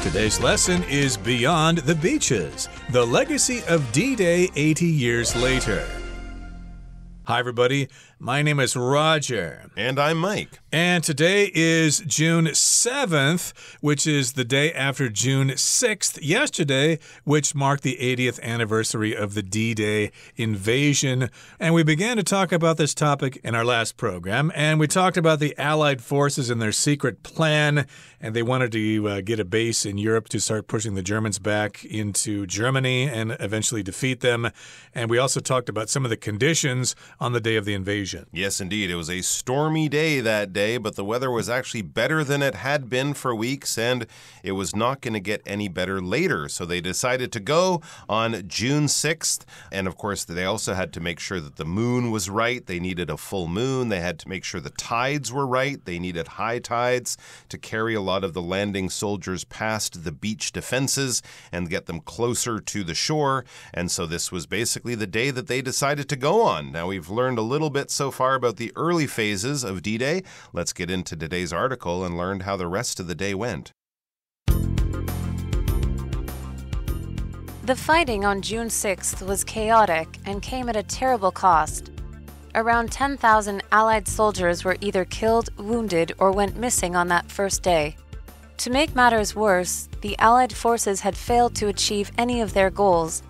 Today's lesson is Beyond the Beaches, the legacy of D-Day 80 years later. Hi, everybody. My name is Roger. And I'm Mike. And today is June 7th, which is the day after June 6th, yesterday, which marked the 80th anniversary of the D-Day invasion. And we began to talk about this topic in our last program, and we talked about the Allied forces and their secret plan, and they wanted to get a base in Europe to start pushing the Germans back into Germany and eventually defeat them. And we also talked about some of the conditions on the day of the invasion. Yes, indeed. It was a stormy day that day, but the weather was actually better than it had been for weeks, and it was not going to get any better later. So they decided to go on June 6th. And of course, they also had to make sure that the moon was right. They needed a full moon. They had to make sure the tides were right. They needed high tides to carry a lot of the landing soldiers past the beach defenses and get them closer to the shore. And so this was basically the day that they decided to go on. Now, we've learned a little bit so far about the early phases of D-Day. Let's get into today's article and learn how the rest of the day went. The fighting on June 6th was chaotic and came at a terrible cost. Around 10,000 Allied soldiers were either killed, wounded, or went missing on that first day. To make matters worse, the Allied forces had failed to achieve any of their goals.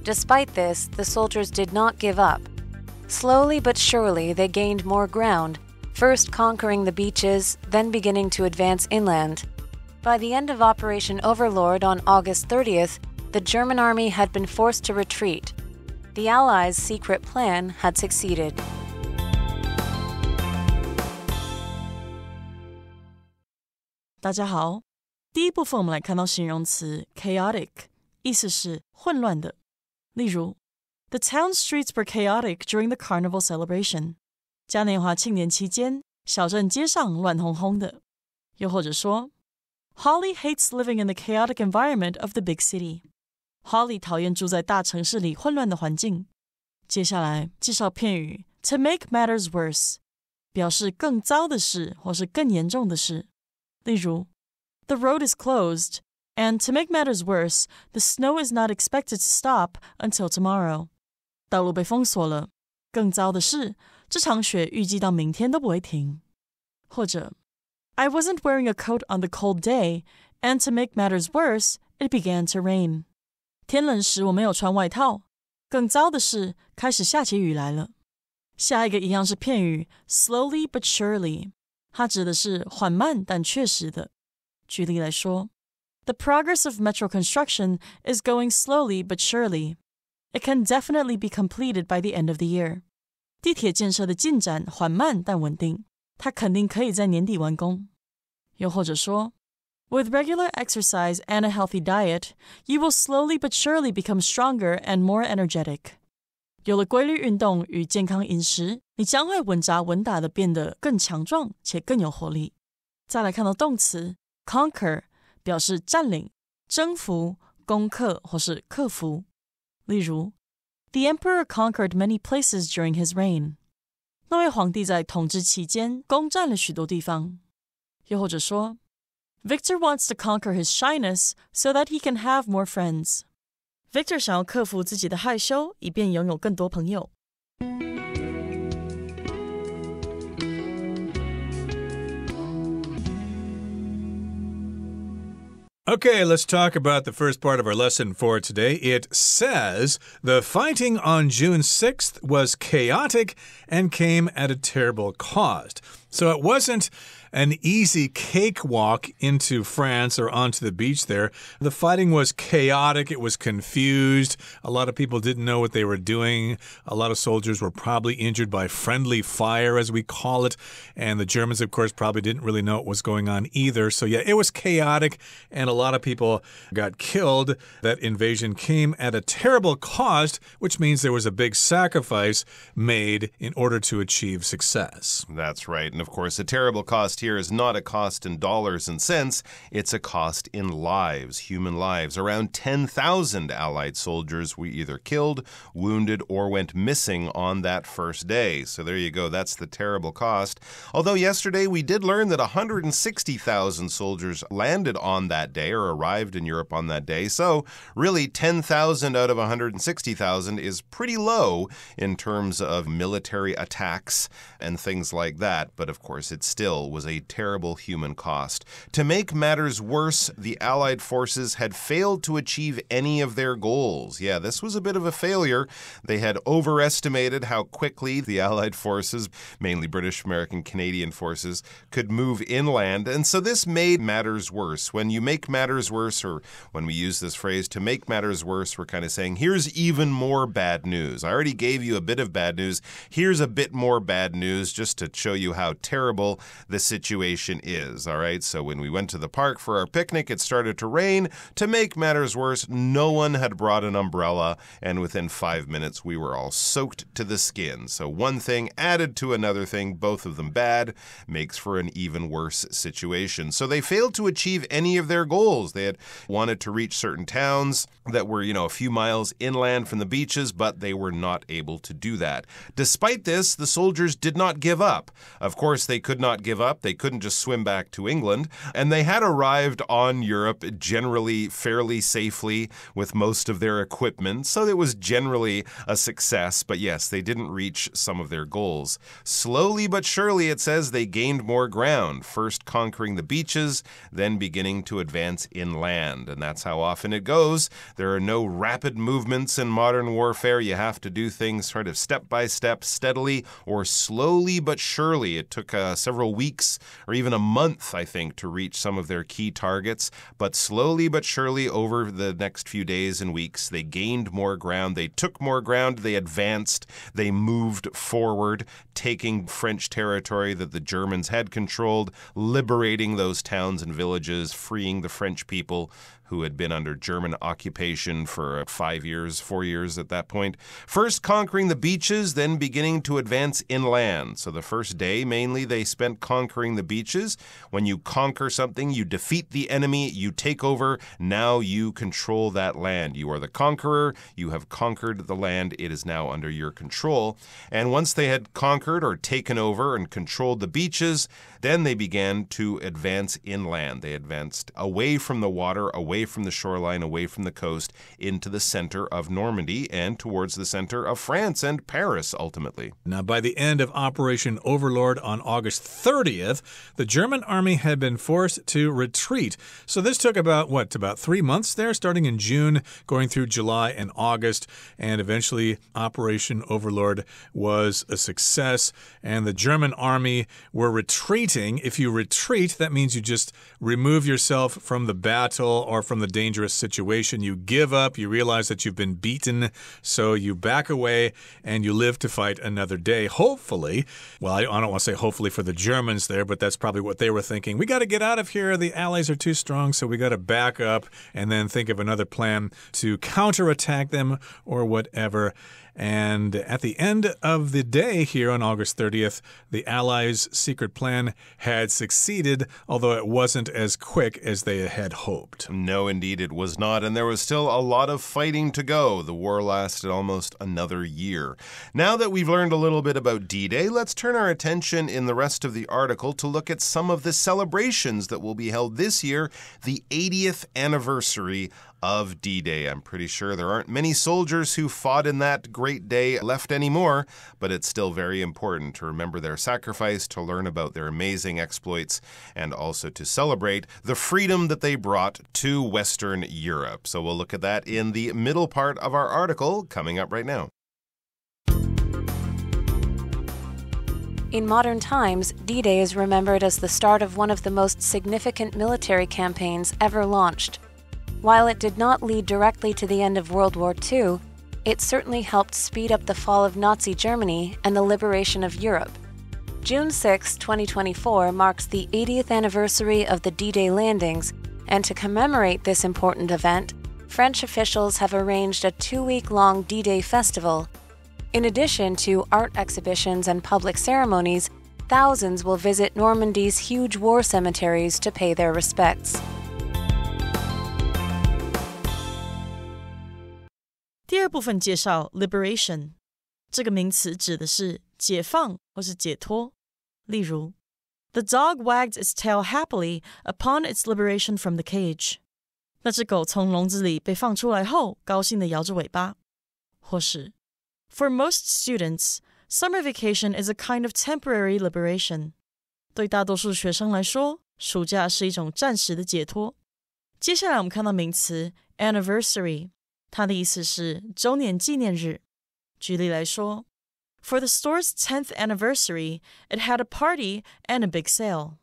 Despite this, the soldiers did not give up. Slowly but surely, they gained more ground, first conquering the beaches, then beginning to advance inland. By the end of Operation Overlord on August 30th, the German army had been forced to retreat. The Allies' secret plan had succeeded. 大家好，第一部分我们来看到形容词 chaotic， 意思是混乱的。例如 The town streets were chaotic during the carnival celebration. 嘉年华庆典期间，小镇街上乱哄哄的。又或者说 Holly hates living in the chaotic environment of the big city. Holly 讨厌住在大城市里混乱的环境。接下来介绍片语 to make matters worse， 表示更糟的事或是更严重的事。例如 The road is closed, and to make matters worse, the snow is not expected to stop until tomorrow. 道路被封锁了，更糟的是，这场雪预计到明天都不会停。或者 I wasn't wearing a coat on the cold day, and to make matters worse, it began to rain. 天冷时我没有穿外套，更糟的是，开始下起雨来了。下一个一样是片语 slowly but surely， 它指的是缓慢但确实的。举例来说 The progress of metro construction is going slowly but surely.It can definitely be completed by the end of the year. 地铁建设的进展缓慢但稳定，它肯定可以在年底完工。又或者说 With regular exercise and a healthy diet, you will slowly but surely become stronger and more energetic. 有了规律运动与健康饮食，你将会稳扎稳打地变得更强壮且更有活力。再来看到动词 conquer， 表示占领、征服、攻克或是克服。例如 The emperor conquered many places during his reign. 那位皇帝在统治期间攻占了许多地方。又或者说 Victor wants to conquer his shyness so that he can have more friends. Victor 想要克服自己的害羞，以便拥有更多朋友。Okay, let's talk about the first part of our lesson for today. It says, the fighting on June 6th was chaotic and came at a terrible cost. So it wasn't an easy cakewalk into France or onto the beach there. The fighting was chaotic. It was confused. A lot of people didn't know what they were doing. A lot of soldiers were probably injured by friendly fire, as we call it. And the Germans, of course, probably didn't really know what was going on either. So yeah, it was chaotic, and a lot of people got killed. That invasion came at a terrible cost, which means there was a big sacrifice made in order to achieve success. That's right. And of course, a terrible cost here is not a cost in dollars and cents, it's a cost in lives, human lives. Around 10,000 Allied soldiers were either killed, wounded, or went missing on that first day. So there you go, that's the terrible cost. Although yesterday we did learn that 160,000 soldiers landed on that day or arrived in Europe on that day. So really 10,000 out of 160,000 is pretty low in terms of military attacks and things like that. But of course, it still was a terrible human cost. To make matters worse, the Allied forces had failed to achieve any of their goals. Yeah, this was a bit of a failure. They had overestimated how quickly the Allied forces, mainly British, American, Canadian forces, could move inland. And so this made matters worse. When you make matters worse, or when we use this phrase, to make matters worse, we're kind of saying, here's even more bad news. I already gave you a bit of bad news. Here's a bit more bad news just to show you how terrible the situation is. All right, so when we went to the park for our picnic, it started to rain. To make matters worse, no one had brought an umbrella, and within 5 minutes, we were all soaked to the skin. So one thing added to another thing, both of them bad, makes for an even worse situation. So they failed to achieve any of their goals. They had wanted to reach certain towns that were, a few miles inland from the beaches, but they were not able to do that. Despite this, the soldiers did not give up. Of course, they could not give up. They couldn't just swim back to England. And they had arrived on Europe generally fairly safely with most of their equipment. So it was generally a success. But yes, they didn't reach some of their goals. Slowly but surely, it says, they gained more ground, first conquering the beaches, then beginning to advance inland. And that's how often it goes. There are no rapid movements in modern warfare. You have to do things sort of step by step, steadily, or slowly but surely. It took several weeks or even a month, I think, to reach some of their key targets. But slowly but surely, over the next few days and weeks, they gained more ground. They took more ground. They advanced. They moved forward, taking French territory that the Germans had controlled, liberating those towns and villages, freeing the French people who had been under German occupation for 4 years at that point. First conquering the beaches, then beginning to advance inland. So the first day, mainly, they spent conquering the beaches. When you conquer something, you defeat the enemy, you take over, now you control that land. You are the conqueror, you have conquered the land, it is now under your control. And once they had conquered or taken over and controlled the beaches, then they began to advance inland. They advanced away from the water, away from the shoreline, away from the coast, into the center of Normandy and towards the center of France and Paris, ultimately. Now, by the end of Operation Overlord on August 30th, the German army had been forced to retreat. So this took about 3 months there, starting in June, going through July and August, and eventually Operation Overlord was a success, and the German army were retreating. If you retreat, that means you just remove yourself from the battle or from the dangerous situation. You give up, you realize that you've been beaten, so you back away and you live to fight another day. Hopefully, well, I don't want to say hopefully for the Germans there, but that's probably what they were thinking. We got to get out of here. The Allies are too strong, so we got to back up and then think of another plan to counterattack them or whatever. And at the end of the day here on August 30th, the Allies' secret plan had succeeded, although it wasn't as quick as they had hoped. No, indeed, it was not. And there was still a lot of fighting to go. The war lasted almost another year. Now that we've learned a little bit about D-Day, let's turn our attention in the rest of the article to look at some of the celebrations that will be held this year, the 80th anniversary of D-Day. I'm pretty sure there aren't many soldiers who fought in that great day left anymore, but it's still very important to remember their sacrifice, to learn about their amazing exploits, and also to celebrate the freedom that they brought to Western Europe. So we'll look at that in the middle part of our article coming up right now. In modern times, D-Day is remembered as the start of one of the most significant military campaigns ever launched. While it did not lead directly to the end of World War II, it certainly helped speed up the fall of Nazi Germany and the liberation of Europe. June 6, 2024 marks the 80th anniversary of the D-Day landings, and to commemorate this important event, French officials have arranged a 2-week-long D-Day festival. In addition to art exhibitions and public ceremonies, thousands will visit Normandy's huge war cemeteries to pay their respects. 第二部分介绍 liberation， 这个名词指的是解放或是解脱。例如 The dog wagged its tail happily upon its liberation from the cage. 那只狗从笼子里被放出来后，高兴地摇着尾巴。或是 For most students, summer vacation is a kind of temporary liberation. 对大多数学生来说，暑假是一种暂时的解脱。接下来我们看到名词 anniversary， 它的意思是周年纪念日。举例来说 For the store's 10th anniversary, it had a party and a big sale.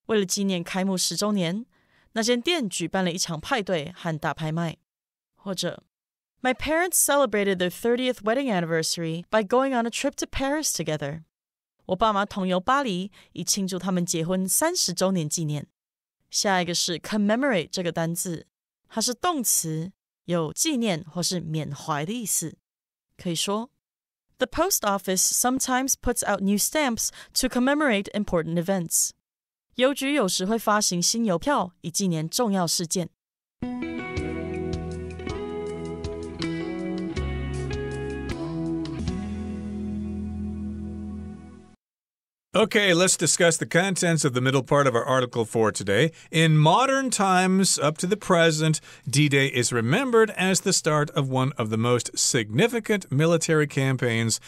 为了纪念开幕10周年，那间店举办了一场派对和大拍卖。或者 My parents celebrated their 30th wedding anniversary by going on a trip to Paris together. 我爸妈同游巴黎，以庆祝他们结婚30周年纪念。下一个是 commemorate 这个单字，它是动词，有纪念或是缅怀的意思。可以说 The post office sometimes puts out new stamps to commemorate important events. 邮局有时会发行新邮票，以纪念重要事件。Okay, let's discuss the contents of the middle part of our article for today. In modern times, up to the present, D-Day is remembered as the start of one of the most significant military campaigns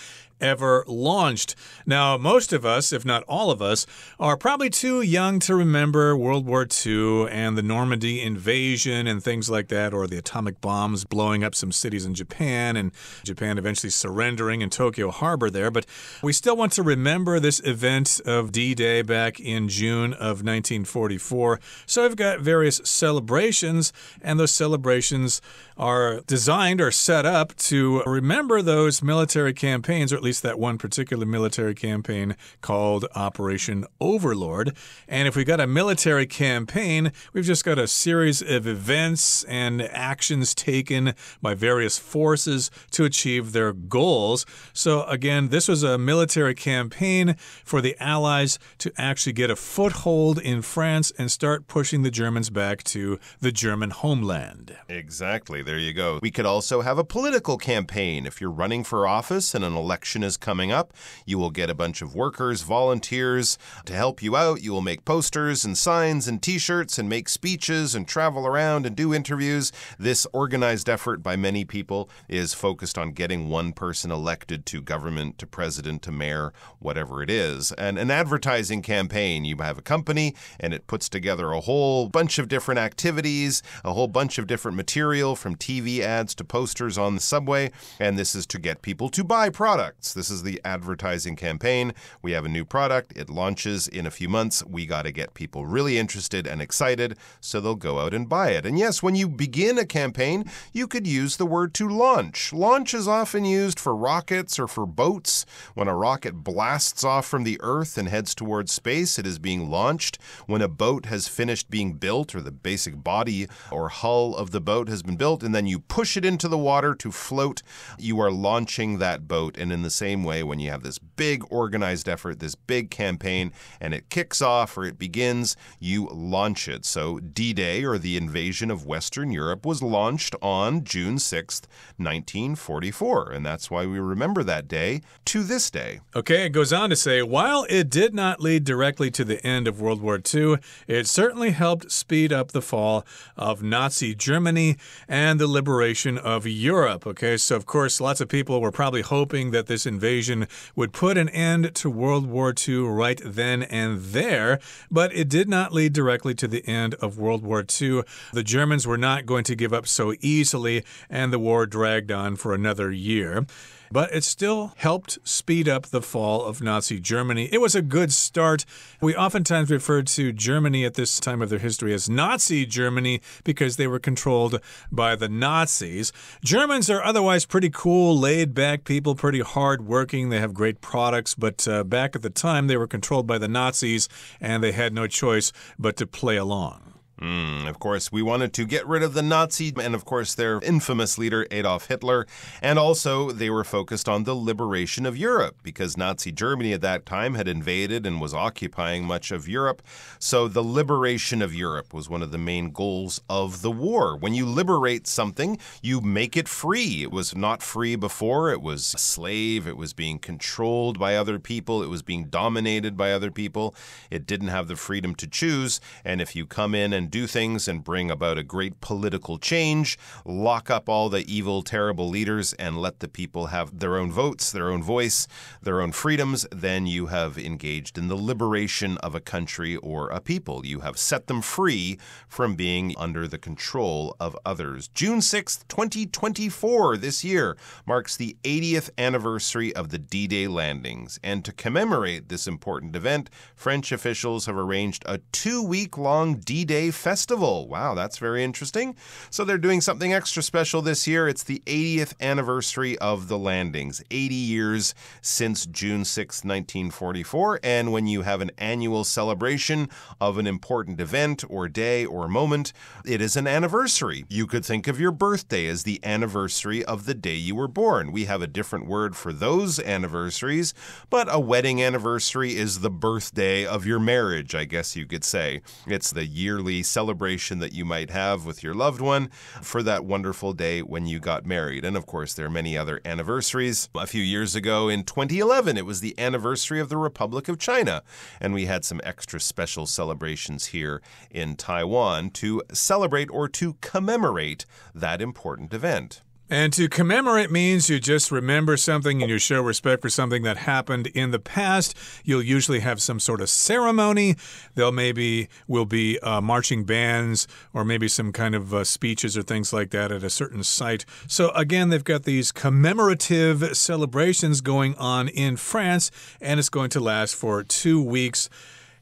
ever launched. Now, most of us, if not all of us, are probably too young to remember World War II and the Normandy invasion and things like that, or the atomic bombs blowing up some cities in Japan and Japan eventually surrendering in Tokyo Harbor there. But we still want to remember this event of D-Day back in June of 1944. So we've got various celebrations, and those celebrations are designed or set up to remember those military campaigns, or at least that one particular military campaign called Operation Overlord. And if we got a military campaign, we've just got a series of events and actions taken by various forces to achieve their goals. So again, this was a military campaign for the Allies to actually get a foothold in France and start pushing the Germans back to the German homeland. Exactly. There you go. We could also have a political campaign. If you're running for office and an election is coming up, you will get a bunch of workers, volunteers to help you out. You will make posters and signs and t-shirts and make speeches and travel around and do interviews. This organized effort by many people is focused on getting one person elected to government, to president, to mayor, whatever it is. And an advertising campaign, you have a company and it puts together a whole bunch of different activities, a whole bunch of different material from TV ads to posters on the subway, and this is to get people to buy products. This is the advertising campaign. We have a new product. It launches in a few months. We got to get people really interested and excited so they'll go out and buy it. And yes, when you begin a campaign, you could use the word to launch. Launch is often used for rockets or for boats. When a rocket blasts off from the Earth and heads towards space, it is being launched. When a boat has finished being built, or the basic body or hull of the boat has been built, and then you push it into the water to float, you are launching that boat. And in the same way, when you have this big organized effort, this big campaign, and it kicks off or it begins, you launch it. So D-Day, or the invasion of Western Europe, was launched on June 6th, 1944. And that's why we remember that day to this day. Okay, it goes on to say, while it did not lead directly to the end of World War II, it certainly helped speed up the fall of Nazi Germany and the liberation of Europe. Okay, so of course, lots of people were probably hoping that this invasion would put an end to World War II right then and there, but it did not lead directly to the end of World War II. The Germans were not going to give up so easily, and the war dragged on for another year. But it still helped speed up the fall of Nazi Germany. It was a good start. We oftentimes refer to Germany at this time of their history as Nazi Germany because they were controlled by the Nazis. Germans are otherwise pretty cool, laid-back people, pretty hard-working. They have great products, but back at the time, they were controlled by the Nazis, and they had no choice but to play along. Of course, we wanted to get rid of the Nazi and, of course, their infamous leader, Adolf Hitler. And also, they were focused on the liberation of Europe because Nazi Germany at that time had invaded and was occupying much of Europe. So the liberation of Europe was one of the main goals of the war. When you liberate something, you make it free. It was not free before. It was a slave. It was being controlled by other people. It was being dominated by other people. It didn't have the freedom to choose. And if you come in and do things and bring about a great political change, lock up all the evil, terrible leaders and let the people have their own votes, their own voice, their own freedoms, then you have engaged in the liberation of a country or a people. You have set them free from being under the control of others. June 6th, 2024, this year, marks the 80th anniversary of the D-Day landings. And to commemorate this important event, French officials have arranged a 2-week-long D-Day festival. Wow, that's very interesting. So they're doing something extra special this year. It's the 80th anniversary of the landings, 80 years since June 6, 1944. And when you have an annual celebration of an important event or day or moment, it is an anniversary. You could think of your birthday as the anniversary of the day you were born. We have a different word for those anniversaries, but a wedding anniversary is the birthday of your marriage, I guess you could say. It's the yearly celebration that you might have with your loved one for that wonderful day when you got married. And of course, there are many other anniversaries. A few years ago in 2011, it was the anniversary of the Republic of China. And we had some extra special celebrations here in Taiwan to celebrate or to commemorate that important event. And to commemorate means you just remember something and you show respect for something that happened in the past. You'll usually have some sort of ceremony. There will be marching bands or maybe some kind of speeches or things like that at a certain site. So again, they've got these commemorative celebrations going on in France, and it's going to last for 2 weeks.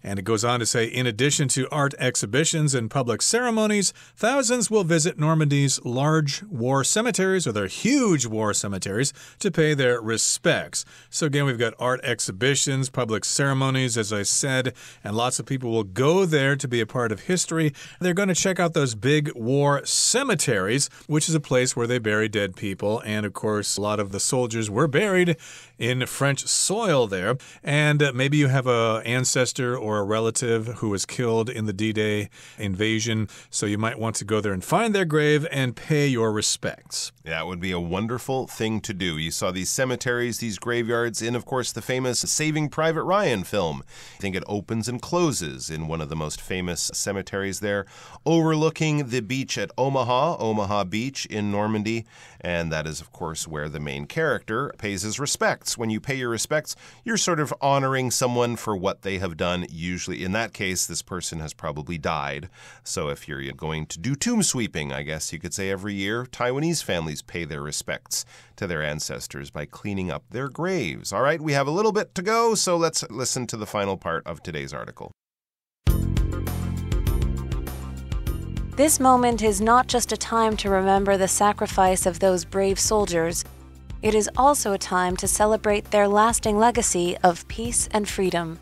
And it goes on to say, in addition to art exhibitions and public ceremonies, thousands will visit Normandy's large war cemeteries, or their huge war cemeteries, to pay their respects. So again, we've got art exhibitions, public ceremonies, as I said, and lots of people will go there to be a part of history. They're going to check out those big war cemeteries, which is a place where they bury dead people. And of course, a lot of the soldiers were buried in French soil there. And maybe you have an ancestor or a relative who was killed in the D-Day invasion, so you might want to go there and find their grave and pay your respects. Yeah, it would be a wonderful thing to do. You saw these cemeteries, these graveyards, in, of course, the famous Saving Private Ryan film. I think it opens and closes in one of the most famous cemeteries there, overlooking the beach at Omaha Beach in Normandy. And that is, of course, where the main character pays his respects. When you pay your respects, you're sort of honoring someone for what they have done. Usually, in that case, this person has probably died. So if you're going to do tomb sweeping, I guess you could say every year, Taiwanese families pay their respects to their ancestors by cleaning up their graves. All right, we have a little bit to go, so let's listen to the final part of today's article. This moment is not just a time to remember the sacrifice of those brave soldiers. It is also a time to celebrate their lasting legacy of peace and freedom.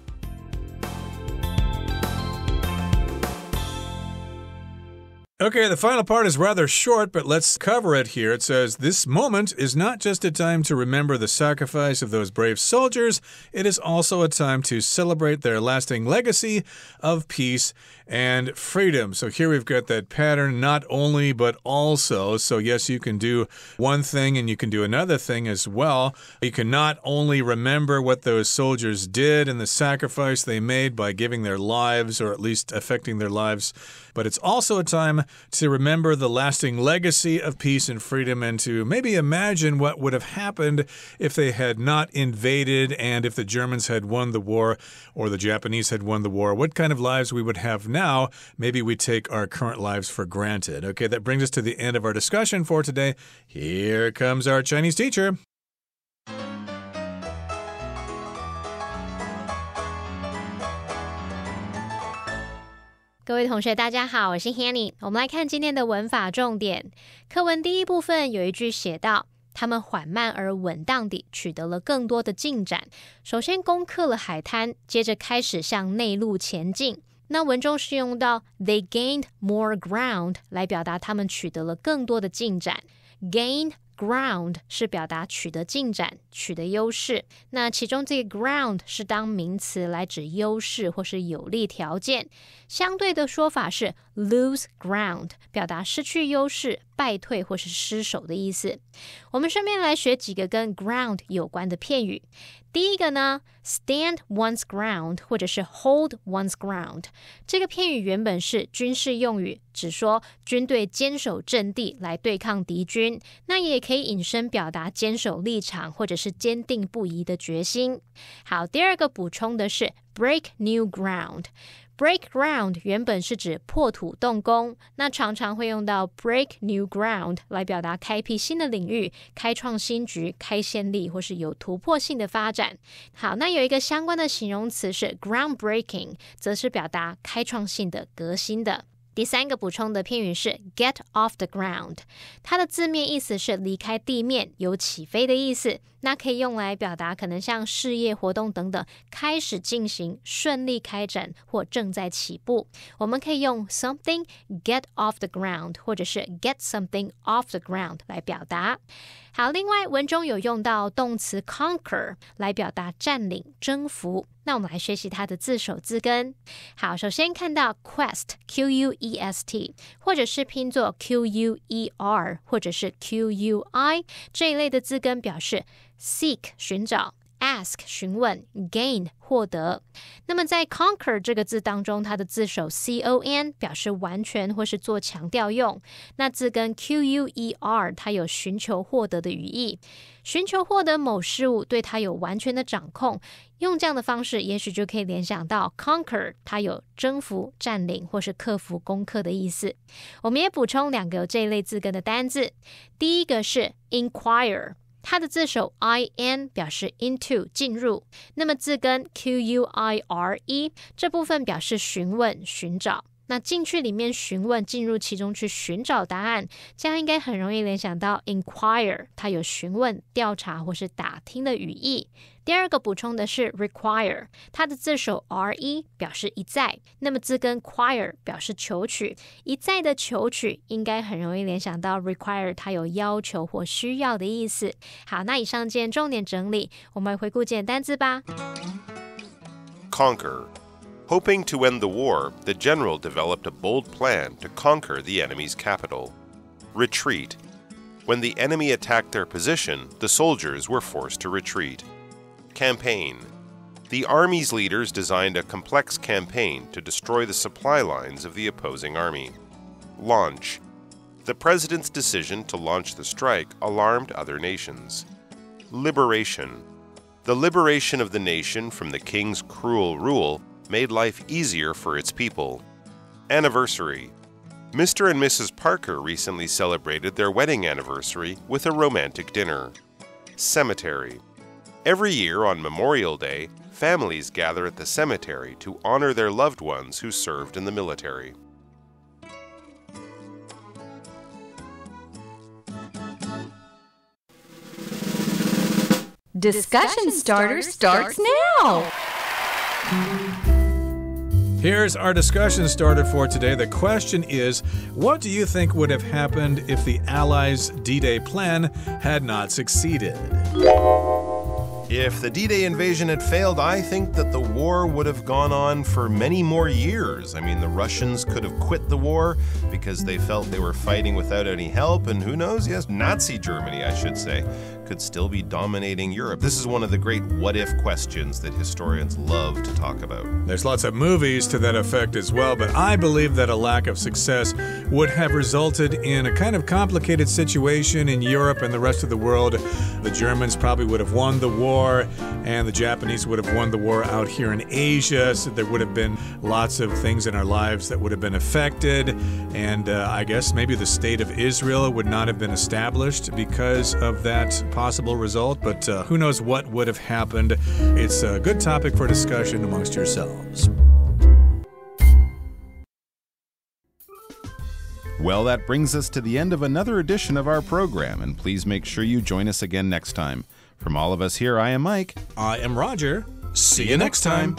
Okay, the final part is rather short, but let's cover it here. It says, this moment is not just a time to remember the sacrifice of those brave soldiers, it is also a time to celebrate their lasting legacy of peace and freedom. So here we've got that pattern, not only, but also. So yes, you can do one thing and you can do another thing as well. You can not only remember what those soldiers did and the sacrifice they made by giving their lives, or at least affecting their lives, but it's also a time to remember the lasting legacy of peace and freedom, and to maybe imagine what would have happened if they had not invaded, and if the Germans had won the war or the Japanese had won the war, what kind of lives we would have now. Maybe we take our current lives for granted. Okay, that brings us to the end of our discussion for today. Here comes our Chinese teacher. 各位同学大家好，我是 Hanny。 我们来看今天的文法重点。课文第一部分有一句写到，他们缓慢而稳当地取得了更多的进展。首先攻克了海滩，接着开始向内陆前进。那文中是用到 they gained more ground 来表达他们取得了更多的进展。gain ground 是表达取得进展、取得优势。那其中这个 ground 是当名词来指优势或是有利条件。相对的说法是 lose ground， 表达失去优势、败退或是失手的意思。我们顺便来学几个跟 ground 有关的片语。第一个呢 stand one's ground 或者是 hold one's ground， 这个片语原本是军事用语，指说军队坚守阵地来对抗敌军，那也可以引申表达坚守立场或者是坚定不移的决心。好，第二个补充的是 break new ground。Break ground 原本是指破土动工，那常常会用到 break new ground 来表达开辟新的领域、开创新局、开先例或是有突破性的发展。好，那有一个相关的形容词是 groundbreaking， 则是表达开创性的、革新的。第三个补充的片语是 get off the ground， 它的字面意思是离开地面，有起飞的意思，那可以用来表达可能像事业活动等等开始进行、顺利开展或正在起步。我们可以用 something get off the ground 或者是 get something off the ground 来表达。好，另外文中有用到动词 conquer 来表达占领、征服。那我们来学习它的字首字根。好，首先看到 quest Q-U-E-S-T 或者是拼作 Q-U-E-R 或者是 Q-U-I 这一类的字根表示 seek 寻找、ask 询问、gain 获得。那么在 conquer 这个字当中，它的字首 con 表示完全或是做强调用。那字根 quer 它有寻求获得的语义，寻求获得某事物，对它有完全的掌控。用这样的方式，也许就可以联想到 conquer 它有征服、占领或是克服攻克的意思。我们也补充两个有这一类字根的单字。第一个是 inquire，它的字首 in 表示 into 进入，那么字根 quire 这部分表示询问、寻找。那进去里面询问，进入其中去寻找答案，这样应该很容易联想到 inquire， 它有询问、调查或是打听的语义。第二个补充的是 require， 它的字首 re 表示一再，那么字根 quire 表示求取，一再的求取应该很容易联想到 require， 它有要求或需要的意思。好，那以上见重点整理，我们回顾几个单字吧。Conquer。Hoping to end the war, the general developed a bold plan to conquer the enemy's capital. Retreat. When the enemy attacked their position, the soldiers were forced to retreat. Campaign. The army's leaders designed a complex campaign to destroy the supply lines of the opposing army. Launch. The president's decision to launch the strike alarmed other nations. Liberation. The liberation of the nation from the king's cruel rule made life easier for its people. Anniversary. Mr. and Mrs. Parker recently celebrated their wedding anniversary with a romantic dinner. Cemetery. Every year on Memorial Day, families gather at the cemetery to honor their loved ones who served in the military. Discussion Starter starts now! Here's our discussion starter for today. The question is, what do you think would have happened if the Allies' D-Day plan had not succeeded? If the D-Day invasion had failed, I think that the war would have gone on for many more years. I mean, the Russians could have quit the war because they felt they were fighting without any help, and who knows, yes, Nazi Germany, I should say, could still be dominating Europe. This is one of the great what-if questions that historians love to talk about. There's lots of movies to that effect as well, but I believe that a lack of success would have resulted in a kind of complicated situation in Europe and the rest of the world. The Germans probably would have won the war, and the Japanese would have won the war out here in Asia, so there would have been lots of things in our lives that would have been affected, and I guess maybe the state of Israel would not have been established because of that possible result, but who knows what would have happened. It's a good topic for discussion amongst yourselves. Well, that brings us to the end of another edition of our program, and please make sure you join us again next time. From all of us here, I am Mike. I am Roger. See you next time.